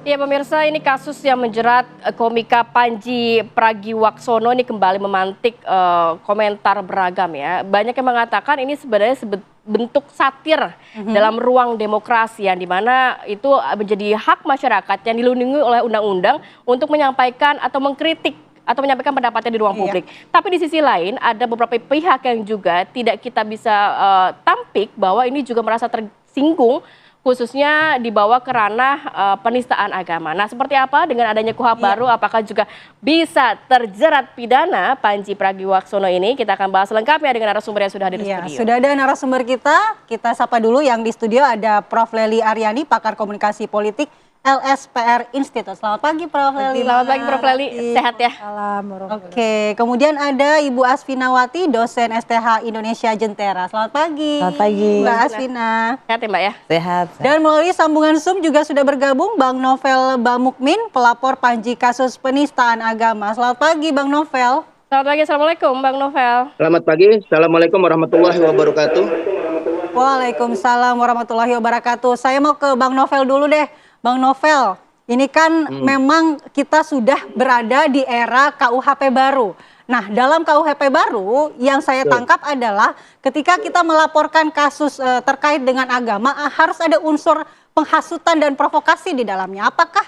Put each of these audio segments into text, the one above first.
Ya pemirsa, ini kasus yang menjerat komika Panji Pragiwaksono ini kembali memantik komentar beragam ya. Banyak yang mengatakan ini sebenarnya bentuk satir dalam ruang demokrasi yang dimana itu menjadi hak masyarakat yang dilindungi oleh undang-undang untuk menyampaikan atau mengkritik atau menyampaikan pendapatnya di ruang publik. Tapi di sisi lain ada beberapa pihak yang juga tidak kita bisa tampik bahwa ini juga merasa tersinggung khususnya dibawa ke ranah penistaan agama. Nah, seperti apa dengan adanya KUHP baru, apakah juga bisa terjerat pidana Panji Pragiwaksono ini? Kita akan bahas lengkapnya dengan narasumber yang sudah hadir di studio. Sudah ada narasumber kita sapa dulu yang di studio ada Prof. Lely Aryani, pakar komunikasi politik LSPR Institute. Selamat pagi Prof. Lely. Selamat pagi Prof. Lely, sehat ya? Oke, kemudian ada Ibu Asfinawati, dosen STH Indonesia Jentera. Selamat pagi. Selamat pagi. Mbak Asfina. Sehat ya Mbak ya? Sehat. Dan melalui sambungan Zoom juga sudah bergabung Bang Novel Bamukmin, pelapor Panji kasus penistaan agama. Selamat pagi Bang Novel. Selamat pagi, Assalamualaikum Bang Novel. Selamat pagi, Assalamualaikum warahmatullahi wabarakatuh. Waalaikumsalam warahmatullahi wabarakatuh. Saya mau ke Bang Novel dulu deh. Bang Novel, ini kan memang kita sudah berada di era KUHP baru. Nah, dalam KUHP baru yang saya tangkap adalah ketika kita melaporkan kasus terkait dengan agama, harus ada unsur penghasutan dan provokasi di dalamnya. Apakah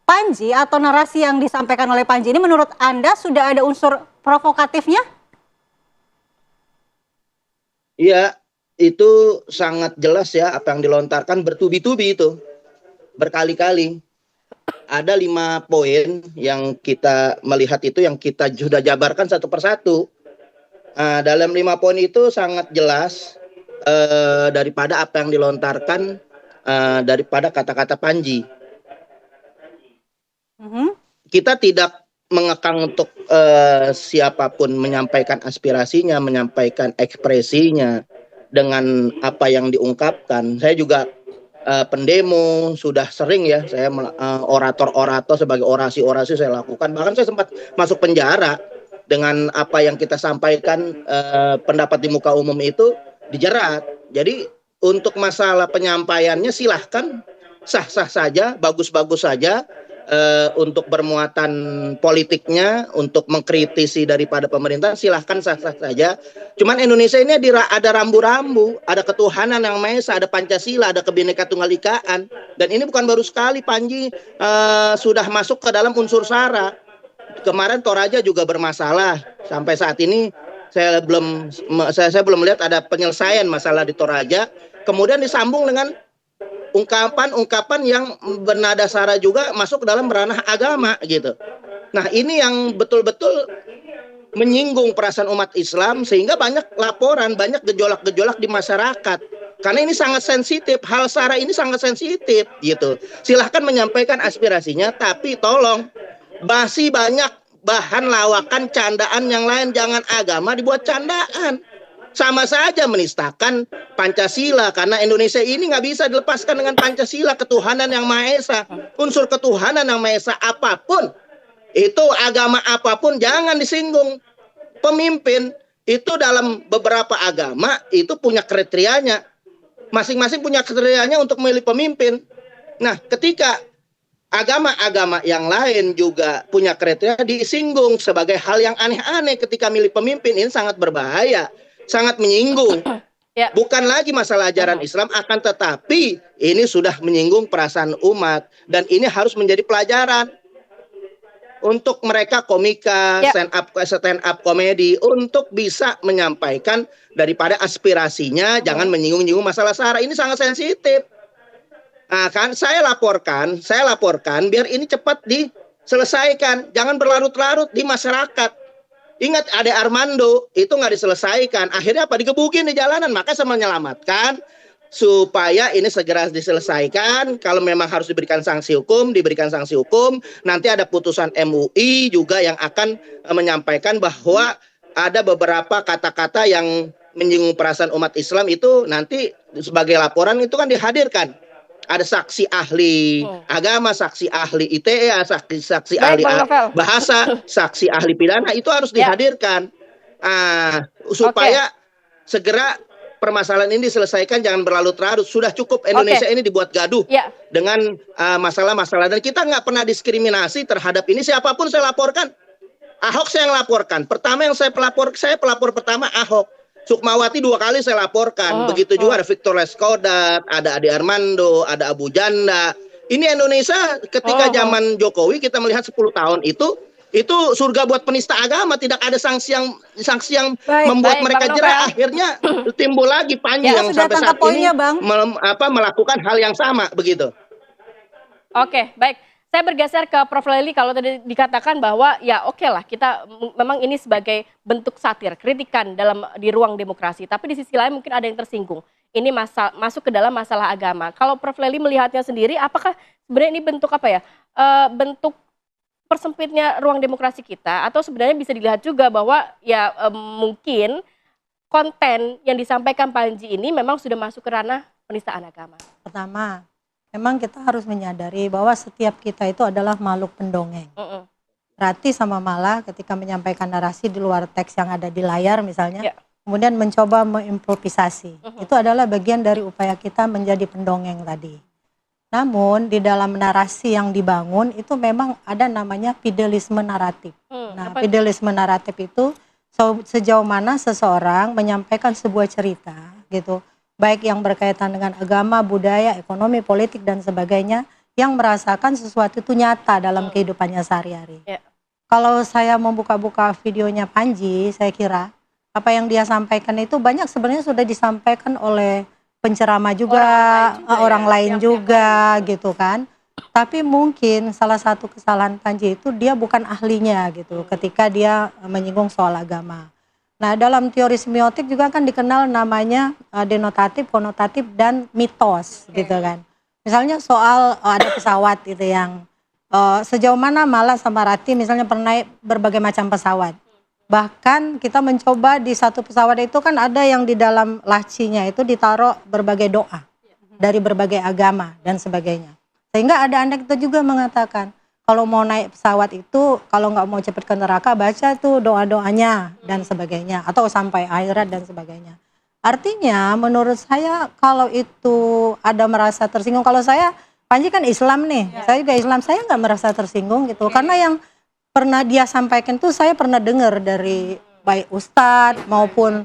Panji atau narasi yang disampaikan oleh Panji ini menurut Anda sudah ada unsur provokatifnya? Iya, itu sangat jelas ya apa yang dilontarkan bertubi-tubi itu. Berkali-kali. Ada 5 poin yang kita melihat itu yang kita sudah jabarkan satu persatu. Dalam 5 poin itu sangat jelas daripada apa yang dilontarkan daripada kata-kata Panji. Kita tidak mengekang untuk siapapun menyampaikan aspirasinya, menyampaikan ekspresinya dengan apa yang diungkapkan. Saya juga pendemo sudah sering ya, saya orator-orator sebagai orasi-orasi saya lakukan. Bahkan saya sempat masuk penjara dengan apa yang kita sampaikan pendapat di muka umum itu dijerat. Jadi untuk masalah penyampaiannya silahkan sah-sah saja, bagus-bagus saja. Untuk bermuatan politiknya, untuk mengkritisi daripada pemerintah, silahkan sah-sah saja. Cuman Indonesia ini ada rambu-rambu, ada ketuhanan yang Maha Esa, ada Pancasila, ada Kebinekaan Tunggal Ikaan. Dan ini bukan baru sekali Panji sudah masuk ke dalam unsur SARA. Kemarin Toraja juga bermasalah. Sampai saat ini saya belum melihat ada penyelesaian masalah di Toraja. Kemudian disambung dengan ungkapan-ungkapan yang bernada sara juga masuk ke dalam ranah agama gitu. Nah, ini yang betul-betul menyinggung perasaan umat Islam sehingga banyak laporan, banyak gejolak-gejolak di masyarakat. Karena ini sangat sensitif, hal sara ini sangat sensitif gitu. Silahkan menyampaikan aspirasinya, tapi tolong masih banyak bahan lawakan candaan yang lain, jangan agama dibuat candaan. Sama saja menistakan Pancasila, karena Indonesia ini nggak bisa dilepaskan dengan Pancasila, ketuhanan yang Maha Esa. Unsur ketuhanan yang Maha Esa apapun, itu agama apapun jangan disinggung. Pemimpin itu dalam beberapa agama itu punya kriterianya. Masing-masing punya kriterianya untuk memilih pemimpin. Nah, ketika agama-agama yang lain juga punya kriteria disinggung sebagai hal yang aneh-aneh ketika milih pemimpin, ini sangat berbahaya. Sangat menyinggung. Bukan lagi masalah ajaran Islam, akan tetapi ini sudah menyinggung perasaan umat. Dan ini harus menjadi pelajaran untuk mereka komika, stand up komedi, untuk bisa menyampaikan daripada aspirasinya, jangan menyinggung-nyinggung masalah SARA. Ini sangat sensitif. Nah, kan saya laporkan biar ini cepat diselesaikan, jangan berlarut-larut di masyarakat. Ingat Ade Armando itu nggak diselesaikan, akhirnya apa, digebukin di jalanan. Maka saya menyelamatkan supaya ini segera diselesaikan. Kalau memang harus diberikan sanksi hukum, diberikan sanksi hukum. Nanti ada putusan MUI juga yang akan menyampaikan bahwa ada beberapa kata-kata yang menyinggung perasaan umat Islam itu nanti sebagai laporan itu kan dihadirkan. Ada saksi ahli agama, saksi ahli ITE, saksi ahli bahasa, saksi ahli pidana, itu harus dihadirkan supaya segera permasalahan ini diselesaikan, jangan berlarut-larut. Sudah cukup Indonesia ini dibuat gaduh dengan masalah-masalah. Dan kita nggak pernah diskriminasi terhadap ini. Siapapun saya laporkan. Ahok saya yang laporkan. Pertama yang saya pelapor pertama Ahok. Sukmawati 2 kali saya laporkan. Begitu juga ada Victor Leskodat, ada Ade Armando, ada Abu Janda. Ini Indonesia ketika zaman Jokowi kita melihat 10 tahun itu surga buat penista agama, tidak ada sanksi yang membuat mereka jerah. Akhirnya timbul lagi Panji yang sampai saat ini melakukan hal yang sama begitu. Oke, baik. Saya bergeser ke Prof. Lely. Kalau tadi dikatakan bahwa ya oke lah kita memang ini sebagai bentuk satir, kritikan di ruang demokrasi. Tapi di sisi lain mungkin ada yang tersinggung. Ini masuk ke dalam masalah agama. Kalau Prof. Lely melihatnya sendiri, apakah sebenarnya ini bentuk apa ya? Bentuk persempitnya ruang demokrasi kita, atau sebenarnya bisa dilihat juga bahwa ya mungkin konten yang disampaikan Panji ini memang sudah masuk ke ranah penistaan agama. Pertama, memang kita harus menyadari bahwa setiap kita itu adalah makhluk pendongeng. Rati sama Mala ketika menyampaikan narasi di luar teks yang ada di layar misalnya, kemudian mencoba mengimprovisasi. Itu adalah bagian dari upaya kita menjadi pendongeng tadi. Namun di dalam narasi yang dibangun itu memang ada namanya fidelisme naratif. Nah, fidelisme naratif itu sejauh mana seseorang menyampaikan sebuah cerita gitu, baik yang berkaitan dengan agama, budaya, ekonomi, politik dan sebagainya, yang merasakan sesuatu itu nyata dalam kehidupannya sehari-hari. Kalau saya membuka-buka videonya Panji, saya kira apa yang dia sampaikan itu banyak sebenarnya sudah disampaikan oleh penceramah juga, orang lain juga gitu kan. Tapi mungkin salah satu kesalahan Panji itu dia bukan ahlinya gitu ketika dia menyinggung soal agama. Nah, dalam teori semiotik juga kan dikenal namanya denotatif, konotatif, dan mitos gitu kan. Misalnya soal ada pesawat gitu yang sejauh mana Mala sama Rati misalnya pernah naik berbagai macam pesawat. Bahkan kita mencoba di satu pesawat itu kan ada yang di dalam lacinya itu ditaruh berbagai doa dari berbagai agama dan sebagainya. Sehingga ada anak itu juga mengatakan kalau mau naik pesawat itu kalau nggak mau cepat ke neraka baca tuh doa-doanya dan sebagainya, atau sampai akhirat dan sebagainya. Artinya menurut saya kalau itu ada merasa tersinggung, kalau saya Panji kan Islam nih, saya juga Islam, saya nggak merasa tersinggung gitu karena yang pernah dia sampaikan tuh saya pernah dengar dari baik ustadz maupun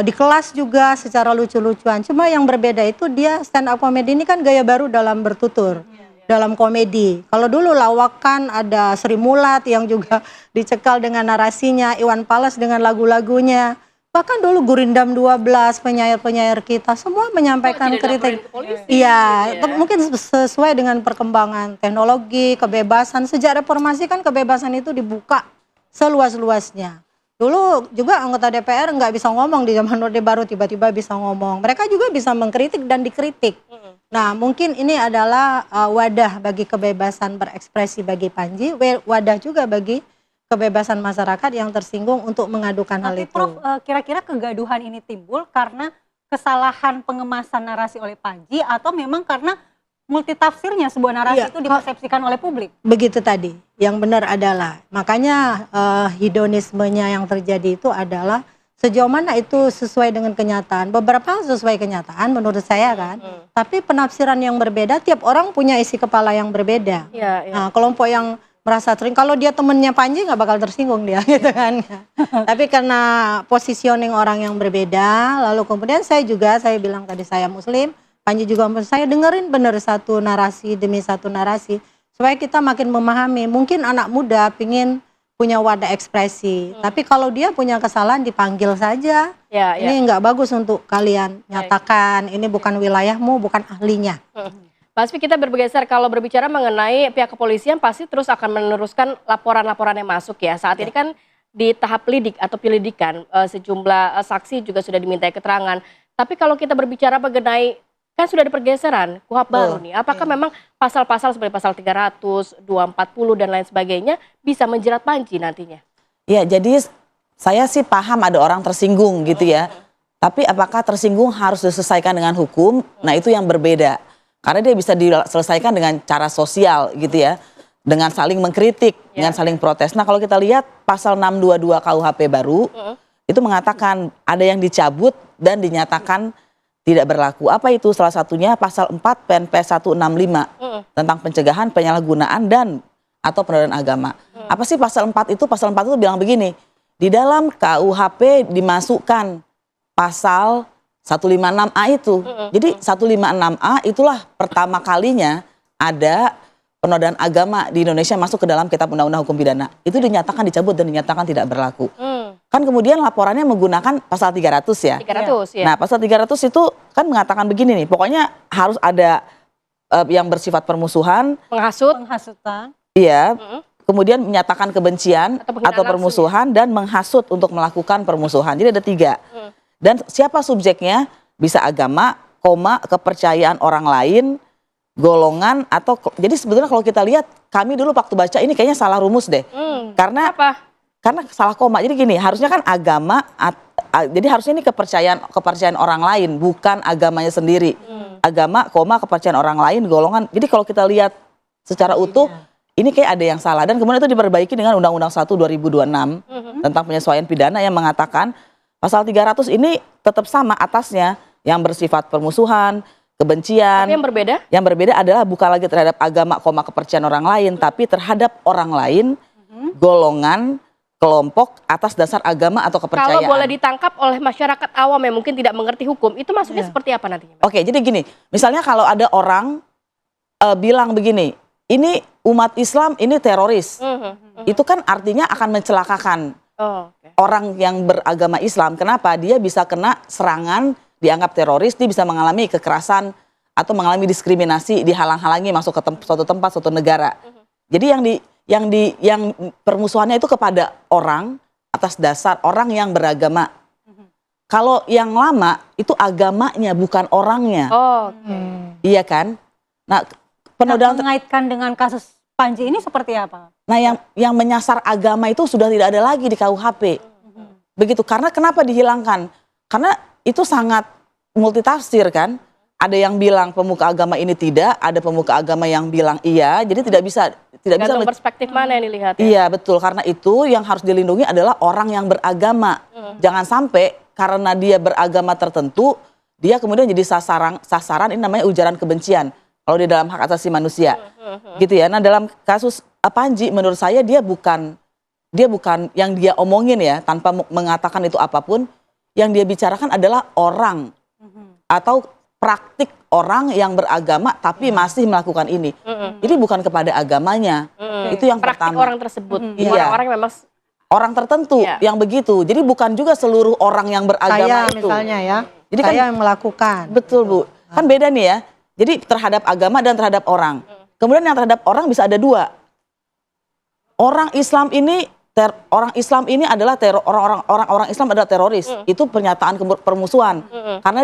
di kelas juga secara lucu-lucuan. Cuma yang berbeda itu dia stand up comedy ini kan gaya baru dalam bertutur, dalam komedi. Kalau dulu lawakan ada Sri Mulat yang juga dicekal dengan narasinya, Iwan Fals dengan lagu-lagunya. Bahkan dulu Gurindam 12, penyair-penyair kita semua menyampaikan kritik. Iya, mungkin sesuai dengan perkembangan teknologi, kebebasan. Sejak reformasi kan kebebasan itu dibuka seluas-luasnya. Dulu juga anggota DPR nggak bisa ngomong, di zaman Orde Baru tiba-tiba bisa ngomong. Mereka juga bisa mengkritik dan dikritik. Nah, mungkin ini adalah wadah bagi kebebasan berekspresi bagi Panji, wadah juga bagi kebebasan masyarakat yang tersinggung untuk mengadukan hal itu. Prof, kira-kira kegaduhan ini timbul karena kesalahan pengemasan narasi oleh Panji atau memang karena multitafsirnya sebuah narasi itu dipersepsikan oleh publik? Begitu tadi, yang benar adalah makanya hedonismenya yang terjadi itu adalah sejauh mana itu sesuai dengan kenyataan. Beberapa sesuai kenyataan menurut saya kan, tapi penafsiran yang berbeda, tiap orang punya isi kepala yang berbeda. Nah, kelompok yang merasa kalau dia temennya Panji nggak bakal tersinggung dia gitu kan. Tapi karena positioning orang yang berbeda, lalu kemudian saya bilang tadi saya Muslim, Panji juga saya dengerin bener satu narasi demi satu narasi supaya kita makin memahami. Mungkin anak muda pingin punya wadah ekspresi, tapi kalau dia punya kesalahan dipanggil saja. Ini nggak bagus untuk kalian nyatakan, ini bukan wilayahmu, bukan ahlinya. Mas Pi, kita bergeser kalau berbicara mengenai pihak kepolisian pasti terus akan meneruskan laporan-laporan yang masuk ya. Saat ini kan di tahap lidik atau penyelidikan, sejumlah saksi juga sudah dimintai keterangan. Tapi kalau kita berbicara mengenai, kan sudah ada pergeseran KUHP baru nih. Apakah memang pasal-pasal seperti pasal 300, 240 dan lain sebagainya bisa menjerat Panji nantinya? Ya, jadi saya sih paham ada orang tersinggung gitu ya. Tapi apakah tersinggung harus diselesaikan dengan hukum? Nah, itu yang berbeda. Karena dia bisa diselesaikan dengan cara sosial gitu ya. Dengan saling mengkritik, dengan saling protes. Nah, kalau kita lihat pasal 622 KUHP baru, itu mengatakan ada yang dicabut dan dinyatakan tidak berlaku. Apa itu? Salah satunya pasal 4 PNPS 165 tentang pencegahan penyalahgunaan dan atau penodaan agama. Apa sih pasal 4 itu? Pasal 4 itu bilang begini, di dalam KUHP dimasukkan pasal 156A itu. Jadi 156A itulah pertama kalinya ada penodaan agama di Indonesia masuk ke dalam Kitab Undang-Undang Hukum Pidana. Itu dinyatakan dicabut dan dinyatakan tidak berlaku. Kan kemudian laporannya menggunakan pasal 300 ya. 300 ya. Nah, pasal 300 itu kan mengatakan begini nih, pokoknya harus ada yang bersifat permusuhan, Penghasutan. iya, kemudian menyatakan kebencian Atau penghinaan atau langsung, permusuhan dan menghasut untuk melakukan permusuhan. Jadi ada 3. Dan siapa subjeknya? Bisa agama, koma, kepercayaan orang lain, golongan, atau jadi sebetulnya kalau kita lihat, kami dulu waktu baca ini kayaknya salah rumus deh. Karena Apa? karena salah koma. Jadi gini, harusnya kan agama, jadi harusnya ini kepercayaan orang lain, bukan agamanya sendiri. Agama, koma, kepercayaan orang lain, golongan. Jadi kalau kita lihat secara utuh, ini kayak ada yang salah. Dan kemudian itu diperbaiki dengan Undang-Undang 1 2026 tentang penyesuaian pidana yang mengatakan pasal 300 ini tetap sama atasnya, yang bersifat permusuhan, kebencian. Tapi yang berbeda? Yang berbeda adalah bukan lagi terhadap agama, koma, kepercayaan orang lain, tapi terhadap orang lain, golongan, kelompok atas dasar agama atau kepercayaan. Kalau boleh ditangkap oleh masyarakat awam yang mungkin tidak mengerti hukum, itu maksudnya seperti apa nantinya? Oke, jadi gini, misalnya kalau ada orang bilang begini, ini umat Islam ini teroris, itu kan artinya akan mencelakakan orang yang beragama Islam. Kenapa? Dia bisa kena serangan, dianggap teroris, dia bisa mengalami kekerasan atau mengalami diskriminasi, dihalang-halangi masuk ke suatu tempat, suatu negara. Jadi yang permusuhannya itu kepada orang atas dasar orang yang beragama. Kalau yang lama itu agamanya bukan orangnya. Iya kan? Nah, penodaan mengaitkan dengan kasus Panji ini seperti apa? Nah, yang menyasar agama itu sudah tidak ada lagi di KUHP. Begitu. Karena kenapa dihilangkan? Karena itu sangat multitafsir kan. Ada yang bilang pemuka agama ini tidak, ada pemuka agama yang bilang iya. Jadi tidak bisa Tergantung perspektif mana yang dilihat ya? Iya, betul. Karena itu yang harus dilindungi adalah orang yang beragama. Jangan sampai karena dia beragama tertentu, dia kemudian jadi sasaran ini namanya ujaran kebencian. Kalau di dalam hak asasi manusia. Gitu ya. Nah, dalam kasus Panji menurut saya dia bukan yang dia omongin ya, tanpa mengatakan itu apapun, yang dia bicarakan adalah orang atau praktik orang yang beragama tapi masih melakukan ini. Jadi bukan kepada agamanya. Itu yang praktik pertama. orang tersebut. Iya. Orang-orang yang memang Orang tertentu yang begitu. Jadi bukan juga seluruh orang yang beragama saya itu. misalnya ya, Jadi saya kan yang melakukan. betul Bu. Kan beda nih ya. Jadi terhadap agama dan terhadap orang. Kemudian yang terhadap orang bisa ada 2. Orang Islam ini adalah orang Islam adalah teroris. Itu pernyataan permusuhan. Karena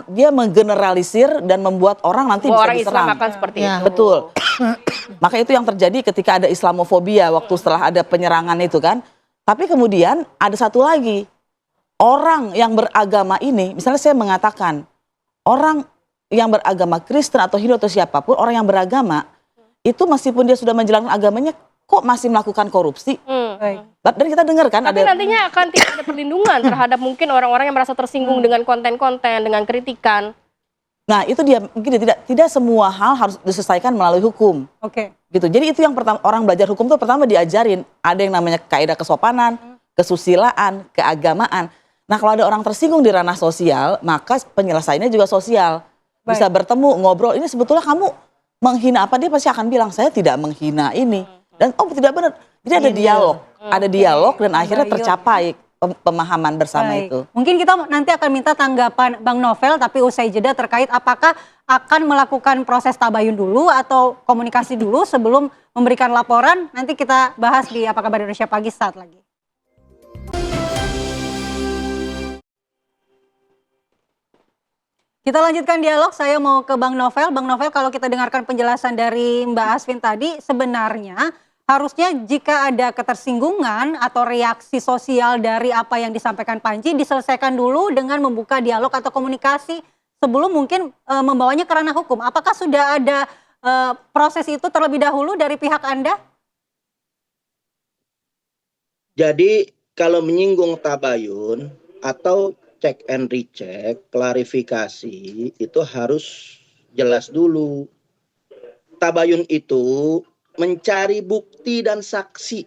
dia menggeneralisir dan membuat orang nanti bisa orang Islam diserang. akan seperti Ya. itu. Betul. Maka itu yang terjadi ketika ada Islamofobia waktu setelah ada penyerangan itu kan. Tapi kemudian ada satu lagi. Orang yang beragama ini, misalnya saya mengatakan orang yang beragama Kristen atau Hindu atau siapapun, orang yang beragama itu meskipun dia sudah menjalankan agamanya kok masih melakukan korupsi. Dan kita dengar kan Tapi nantinya akan tidak ada perlindungan terhadap mungkin orang-orang yang merasa tersinggung dengan konten-konten, dengan kritikan. Nah, itu dia mungkin tidak semua hal harus diselesaikan melalui hukum. Oke. Gitu. Jadi itu yang pertama orang belajar hukum itu pertama diajarin ada yang namanya kaidah kesopanan, kesusilaan, keagamaan. Nah, kalau ada orang tersinggung di ranah sosial, maka penyelesaiannya juga sosial. Bisa bertemu, ngobrol. Ini sebetulnya kamu menghina apa, dia pasti akan bilang saya tidak menghina ini. Dan tidak benar. Jadi ada dialog dan akhirnya tercapai pemahaman bersama itu. Mungkin kita nanti akan minta tanggapan Bang Novel, tapi usai jeda terkait apakah akan melakukan proses tabayun dulu atau komunikasi dulu sebelum memberikan laporan. Nanti kita bahas di Apa Kabar Indonesia Pagi saat lagi. Kita lanjutkan dialog, saya mau ke Bang Novel. Bang Novel, kalau kita dengarkan penjelasan dari Mbak Asvin tadi, sebenarnya harusnya jika ada ketersinggungan atau reaksi sosial dari apa yang disampaikan Panji, diselesaikan dulu dengan membuka dialog atau komunikasi sebelum mungkin membawanya ke ranah hukum. Apakah sudah ada proses itu terlebih dahulu dari pihak Anda? Jadi kalau menyinggung tabayun atau cek and recheck, klarifikasi itu harus jelas dulu. Tabayun itu mencari bukti dan saksi.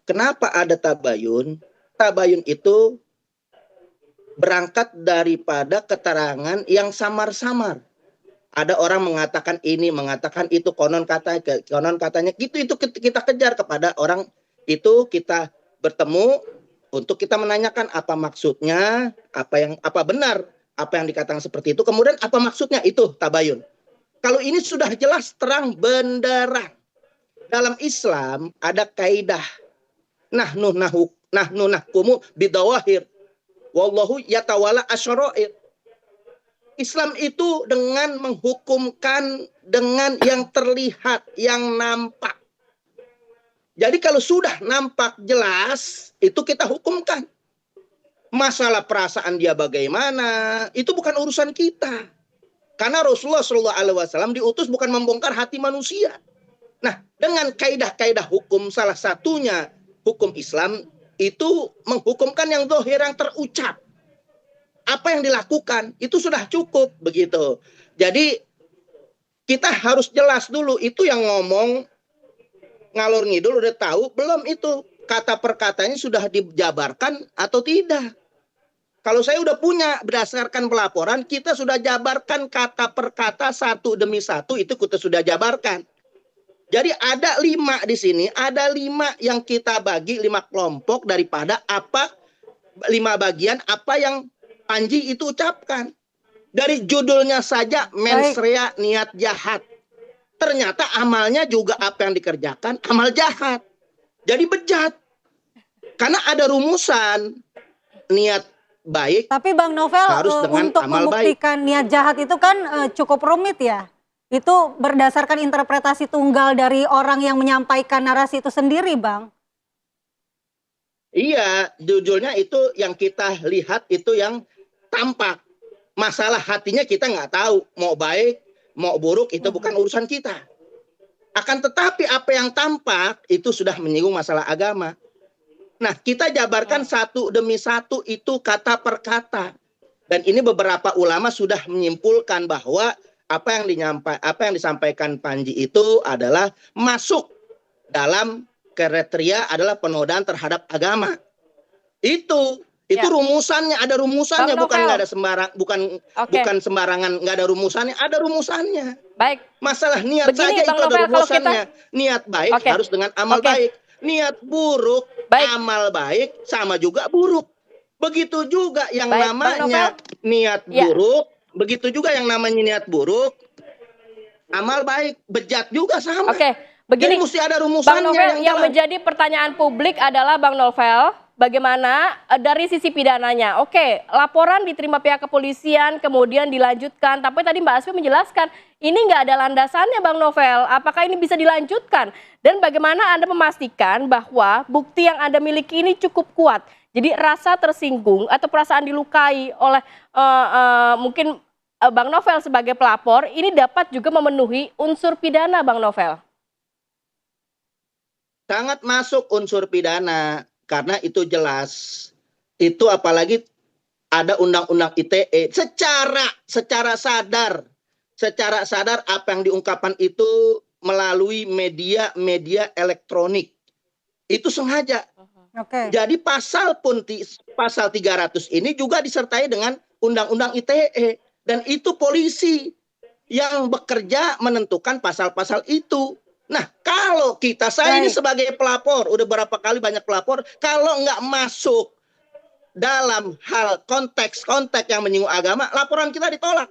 Kenapa ada tabayun? Tabayun itu berangkat daripada keterangan yang samar-samar. Ada orang mengatakan ini, mengatakan itu, konon katanya gitu, itu kita kejar kepada orang itu, kita bertemu untuk kita menanyakan apa maksudnya, apa benar apa yang dikatakan seperti itu, kemudian apa maksudnya, itu tabayun. Kalau ini sudah jelas terang benderang. Dalam Islam ada kaidah nahnu nahkumu bidawahir wallahu yatawalla asyara'ir. Islam itu dengan menghukumkan dengan yang terlihat, yang nampak. Jadi kalau sudah nampak jelas, itu kita hukumkan. Masalah perasaan dia bagaimana, itu bukan urusan kita. Karena Rasulullah SAW diutus bukan membongkar hati manusia. Nah, dengan kaidah-kaidah hukum, salah satunya hukum Islam itu menghukumkan yang zahir, yang terucap. Apa yang dilakukan itu sudah cukup begitu. Jadi kita harus jelas dulu, itu yang ngomong ngalor ngidul udah tahu belum, itu kata perkatanya sudah dijabarkan atau tidak. Kalau saya udah punya berdasarkan pelaporan, kita sudah jabarkan kata per kata satu demi satu, itu kita sudah jabarkan. Jadi ada 5 di sini, ada 5 yang kita bagi 5 kelompok daripada 5 bagian apa yang Panji itu ucapkan. Dari judulnya saja mens rea, niat jahat. Ternyata amalnya juga apa yang dikerjakan amal jahat. Jadi bejat. Karena ada rumusan niat baik. Tapi Bang Novel, harus dengan untuk amal membuktikan niat jahat itu kan cukup rumit ya. Itu berdasarkan interpretasi tunggal dari orang yang menyampaikan narasi itu sendiri, Bang. Iya, judulnya itu yang kita lihat, itu yang tampak. Masalah hatinya kita nggak tahu. Mau baik, mau buruk, itu bukan urusan kita. Akan tetapi apa yang tampak itu sudah menyinggung masalah agama. Nah, kita jabarkan satu demi satu itu kata per kata. Dan ini beberapa ulama sudah menyimpulkan bahwa apa yang disampaikan Panji itu adalah masuk dalam kriteria adalah penodaan terhadap agama. Itu rumusannya, ada rumusannya, Bang bukan Novel. nggak ada bukan sembarangan, nggak ada rumusannya, ada rumusannya. Baik. Masalah niat Begini, saja Bang itu ada Novel, kalau rumusannya. Niat baik harus dengan amal baik. Niat buruk, amal baik sama juga buruk. Begitu juga yang namanya niat buruk, begitu juga yang namanya niat buruk, amal baik, bejat juga sama. Oke, begini. Jadi mesti ada Bang rumusannya Novel, yang jelas. menjadi pertanyaan publik adalah Bang Novel, bagaimana dari sisi pidananya? Oke, laporan diterima pihak kepolisian, kemudian dilanjutkan. Tapi tadi Mbak Asfi menjelaskan, ini nggak ada landasannya Bang Novel. Apakah ini bisa dilanjutkan? Dan bagaimana Anda memastikan bahwa bukti yang Anda miliki ini cukup kuat? Jadi rasa tersinggung atau perasaan dilukai oleh mungkin Bang Novel sebagai pelapor, ini dapat juga memenuhi unsur pidana Bang Novel? Sangat masuk unsur pidana. Karena itu jelas, itu apalagi ada undang-undang ITE secara sadar apa yang diungkapkan itu melalui media elektronik, itu sengaja. Jadi pasal 300 ini juga disertai dengan undang-undang ITE, dan itu polisi yang bekerja menentukan pasal-pasal itu. Nah, kalau saya ini sebagai pelapor, udah berapa kali banyak pelapor, kalau nggak masuk dalam hal konteks yang menyinggung agama, laporan kita ditolak.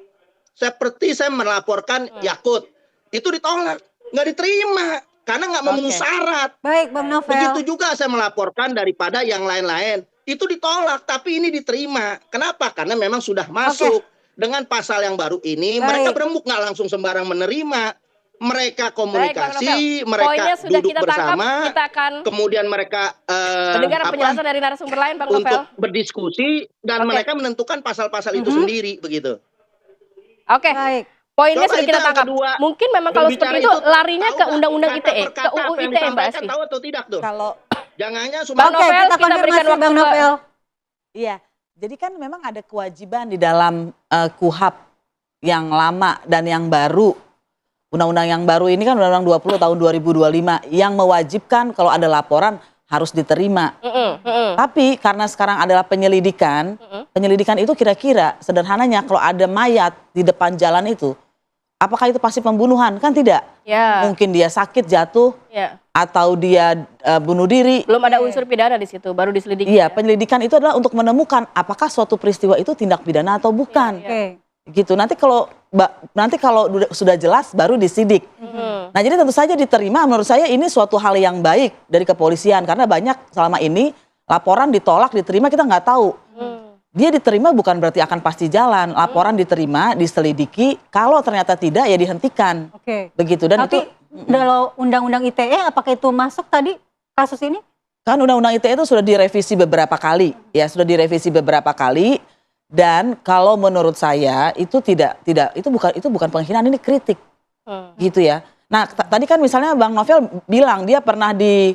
Seperti saya melaporkan Yakut, itu ditolak, nggak diterima, karena nggak memenuhi syarat. Baik, Bang Novel. Begitu juga saya melaporkan daripada yang lain-lain, itu ditolak, tapi ini diterima. Kenapa? Karena memang sudah masuk. Dengan pasal yang baru ini, mereka berembuk, nggak langsung sembarang menerima. Mereka komunikasi, mereka duduk bersama, kemudian mereka mendengar penjelasan dari narasumber lain, Bang Novel, untuk berdiskusi, dan mereka menentukan pasal-pasal itu sendiri, begitu. Oke, poinnya Coba sudah kita tangkap. Mungkin memang kalau seperti itu larinya ke undang-undang ITE, ke UU ITE, Mbak Asfi. Tahu atau tidak tuh? Kalau Jangannya Bang Oke, Novel, kita kita berikan konfirmasi waktu Bang ke- Novel. Iya, jadi kan memang ada kewajiban di dalam KUHP yang lama dan yang baru. Undang-undang yang baru ini kan Undang-Undang 20 tahun 2025 yang mewajibkan kalau ada laporan harus diterima. Tapi karena sekarang adalah penyelidikan, penyelidikan itu kira-kira sederhananya kalau ada mayat di depan jalan itu, apakah itu pasti pembunuhan? Kan tidak. Ya. Mungkin dia sakit jatuh Ya. atau dia bunuh diri. Belum ada unsur pidana di situ, baru diselidiki. Iya, penyelidikan itu adalah untuk menemukan apakah suatu peristiwa itu tindak pidana atau bukan. Oke. Gitu. Nanti kalau sudah jelas baru disidik. Nah, jadi tentu saja diterima, menurut saya ini suatu hal yang baik dari kepolisian karena banyak selama ini laporan ditolak, diterima kita nggak tahu. Dia diterima bukan berarti akan pasti jalan. Laporan diterima, diselidiki, kalau ternyata tidak ya dihentikan. Oke. Begitu. Dan Tapi itu kalau undang-undang ITE apakah itu masuk tadi kasus ini? kan undang-undang ITE itu sudah direvisi beberapa kali, ya sudah direvisi beberapa kali. Dan kalau menurut saya itu itu bukan penghinaan, ini kritik, gitu ya. Nah tadi kan misalnya Bang Novel bilang dia pernah di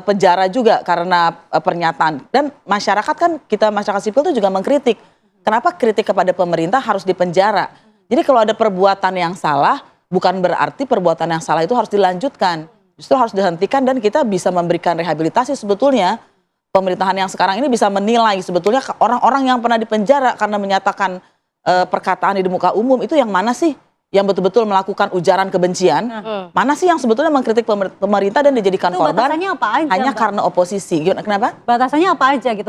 penjara juga karena pernyataan, dan masyarakat kan masyarakat sipil itu juga mengkritik. Kenapa kritik kepada pemerintah harus dipenjara? Jadi kalau ada perbuatan yang salah, bukan berarti perbuatan yang salah itu harus dilanjutkan, justru harus dihentikan dan kita bisa memberikan rehabilitasi sebetulnya. Pemerintahan yang sekarang ini bisa menilai sebetulnya orang-orang yang pernah dipenjara karena menyatakan perkataan di muka umum itu yang mana sih yang betul-betul melakukan ujaran kebencian, mana sih yang sebetulnya mengkritik pemerintah dan dijadikan Itu korban batasannya apa aja, hanya Mbak? karena oposisi. Kenapa? Batasannya apa aja gitu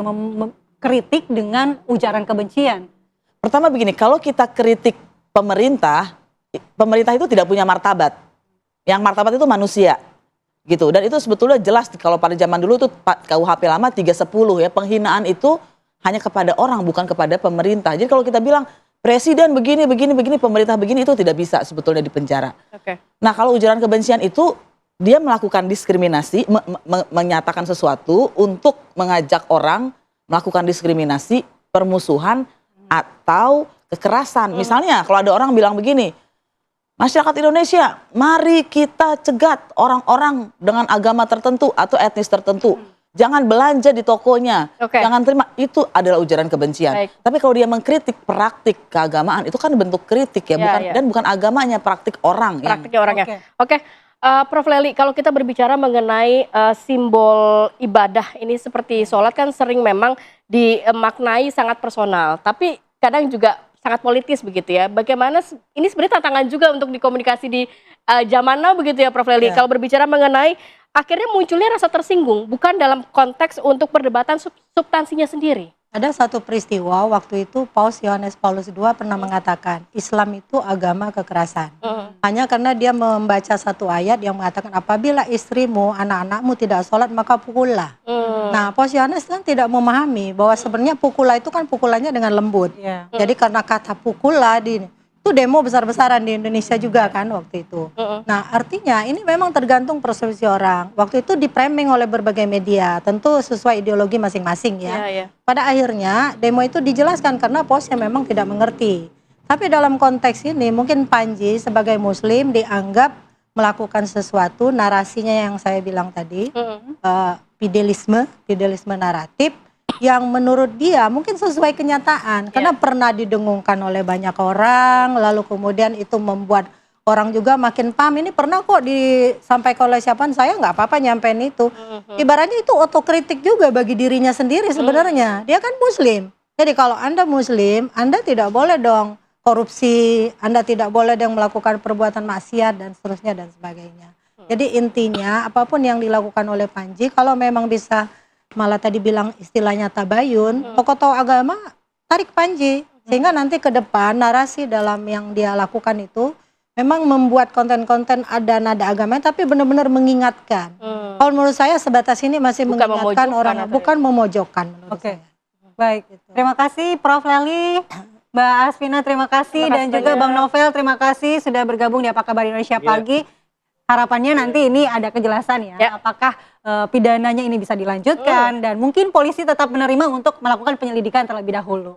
kritik dengan ujaran kebencian? Pertama begini, kalau kita kritik pemerintah itu tidak punya martabat. Yang martabat itu manusia. Gitu. Dan itu sebetulnya jelas kalau pada zaman dulu tuh KUHP lama 310 ya, penghinaan itu hanya kepada orang bukan kepada pemerintah. Jadi kalau kita bilang presiden begini pemerintah begini, itu tidak bisa sebetulnya dipenjara. Oke. Nah, kalau ujaran kebencian itu dia melakukan diskriminasi, menyatakan sesuatu untuk mengajak orang melakukan diskriminasi, permusuhan atau kekerasan. Misalnya kalau ada orang bilang begini, masyarakat Indonesia, mari kita cegat orang-orang dengan agama tertentu atau etnis tertentu. Jangan belanja di tokonya, Oke. jangan terima. Itu adalah ujaran kebencian. Baik. Tapi kalau dia mengkritik praktik keagamaan, itu kan bentuk kritik ya, Ya, bukan ya. dan bukan agamanya, praktik orang. Praktiknya orangnya. Oke. Oke, Prof. Lely, kalau kita berbicara mengenai simbol ibadah ini seperti sholat kan sering memang dimaknai sangat personal, tapi kadang juga sangat politis begitu ya. Bagaimana ini sebenarnya tantangan juga untuk dikomunikasi di zaman now begitu ya, Prof. Lely. Ya. Kalau berbicara mengenai akhirnya munculnya rasa tersinggung, bukan dalam konteks untuk perdebatan substansinya sendiri. Ada satu peristiwa waktu itu Paus Yohanes Paulus II pernah mengatakan Islam itu agama kekerasan. Hanya karena dia membaca satu ayat yang mengatakan apabila istrimu, anak-anakmu tidak sholat maka pukullah. Nah, Paus Yohanes kan tidak memahami bahwa sebenarnya pukullah itu kan pukulannya dengan lembut. Iya. Jadi karena kata pukullah itu demo besar-besaran di Indonesia juga kan waktu itu. Nah, artinya ini memang tergantung persepsi orang. Waktu itu di-framing oleh berbagai media, tentu sesuai ideologi masing-masing ya. Iya, iya. Pada akhirnya demo itu dijelaskan karena Pausnya memang tidak mengerti. Tapi dalam konteks ini mungkin Panji sebagai muslim dianggap melakukan sesuatu, narasinya yang saya bilang tadi, fidelisme naratif yang menurut dia mungkin sesuai kenyataan karena pernah didengungkan oleh banyak orang, lalu kemudian itu membuat orang juga makin paham. Ini pernah kok disampaikan oleh siapa, saya nggak apa-apa nyampein itu. Ibaratnya itu otokritik juga bagi dirinya sendiri sebenarnya. Dia kan muslim. Jadi kalau Anda muslim, Anda tidak boleh dong korupsi, Anda tidak boleh dong melakukan perbuatan maksiat dan seterusnya dan sebagainya. Jadi intinya apapun yang dilakukan oleh Panji, kalau memang bisa malah tadi bilang istilahnya tabayun, tokoh-tokoh agama tarik Panji. Sehingga nanti ke depan narasi dalam yang dia lakukan itu memang membuat konten-konten ada nada agama tapi benar-benar mengingatkan. Kalau menurut saya sebatas ini masih Bukan mengingatkan memojokkan orang, atau bukan memojokkan menurut Oke. saya. Baik, terima kasih Prof. Lely, Mbak Asvina terima kasih, Terima dan kasih juga banyak. Bang Novel terima kasih sudah bergabung di Apa Kabar Indonesia Pagi. Harapannya nanti ini ada kejelasan ya, apakah pidananya ini bisa dilanjutkan dan mungkin polisi tetap menerima untuk melakukan penyelidikan terlebih dahulu.